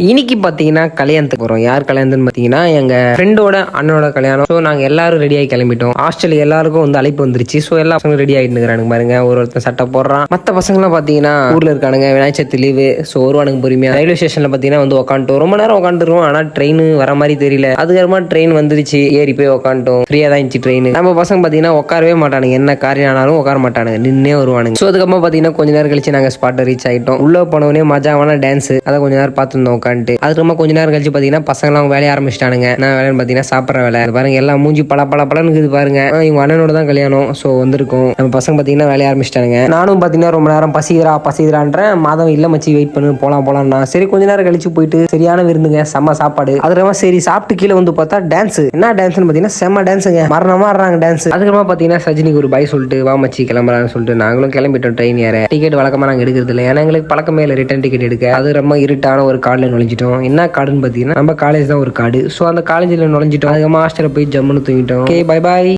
இன்னைக்கு பார்த்தீங்கன்னா கல்யாணத்துக்கு போகிறோம். யார் கல்யாணத்துன்னு பார்த்தீங்கன்னா எங்கள் ஃப்ரெண்டோட அண்ணனோட கல்யாணம். ஸோ நாங்கள் எல்லாரும் ரெடியாகி கிளம்பிட்டோம். ஹாஸ்டல் எல்லாருக்கும் வந்து அழைப்பு வந்துருச்சு. ஸோ எல்லா பசங்களும் ரெடி ஆகிட்டு இருக்கிறானுங்க பாருங்க. ஒருத்தர் சட்டை போடுறான். மற்ற பசங்களாம் பார்த்தீங்கன்னா ஊரில் இருக்கானுங்க. விநாயகர் சதுர்த்தி லீவு. ஸோ வருவானுங்க பொறுமையாக. ரயில்வே ஸ்டேஷனில் பார்த்தீங்கன்னா வந்து உட்காந்துட்டோம். ரொம்ப நேரம் உட்காந்துருவோம். ஆனால் ட்ரெயின் வர மாதிரி தெரியல. அதுக்கப்புறமா ட்ரெயின் வந்துருச்சு. ஏறி போய் உட்காந்துட்டோம். ஃப்ரீயாக தான் இருந்துச்சு ட்ரெயின். நம்ம பசங்க பார்த்தீங்கன்னா உட்காரவே மாட்டானுங்க. என்ன காரியம் ஆனாலும் உட்கார மாட்டானுங்க. நின்னே வருவானுங்க. ஸோ அதுக்கப்புறமா பார்த்தீங்கன்னா கொஞ்ச நேரம் கழிச்சு நாங்கள் ஸ்பாட்டை ரீச் ஆகிட்டோம். உள்ளே போனவனே மஜாவான டான்ஸ். அதை கொஞ்ச நேரம் பார்த்துருந்தோம் உட்காந்துட்டு. அதுக்கப்புறமா கொஞ்ச நேரம் கழிச்சு பார்த்தீங்கன்னா பசங்களாம் வேலைய ஆரம்பிச்சிட்டானுங்க. நான் வேலைன்னு பார்த்தீங்கன்னா சாப்பிட்ற வேலை பாருங்க. எல்லாம் மூஞ்சி பல இருக்குது பாருங்க. இவங்க அண்ணனோட தான் கல்யாணம். ஸோ வந்திருக்கும். நம்ம பசங்க பார்த்தீங்கன்னா வேலைய ஆரம்பிச்சிட்டானுங்க. நானும் பார்த்தீங்கன்னா ரொம்ப நேரம் பசிக்கிறான்றேன். மாதம் இல்லை மச்சி வெயிட் பண்ணு போலாம்னா சரி கொஞ்ச நேரம் கழிச்சு போயிட்டு சரியான விருந்துங்க. செம்ம சாப்பாடு. அதுக்கப்புறமா சரி சாப்பிட்டு கீழே வந்து பார்த்தா டான்ஸ். என்ன டான்ஸ்னு பார்த்தீங்கன்னா செம்ம டான்ஸுங்க. மரணமா ஆடுறாங்க டான்ஸ். அதுக்கப்புறமா பார்த்தீங்கன்னா சஜினிக்கு ஒரு பாய் சொல்லிட்டு வா மச்சி கிளம்புறான்னு சொல்லிட்டு நாங்களும் கிளம்பிட்டோம். ட்ரெயின் ஏற டிக்கெட் வழக்கமாக நாங்கள் எடுக்கிறது இல்லை. ஏன்னா எங்களுக்கு பழக்கமே இல்லை ரிட்டன் டிக்கெட் எடுக்க. அது ரொம்ப இருட்டான ஒரு கார்டில் நுழைஞ்சிட்டோம். என்ன கார்டுன்னு பார்த்தீங்கன்னா நம்ம காலேஜ் தான் ஒரு கார்டு. ஸோ அந்த காலேஜில் நுழைஞ்சிட்டோம். அதுக்கப்புறமா ஹாஸ்டலில் போய் ஜம்முன்னு தூங்கிட்டோம். Okay bye bye.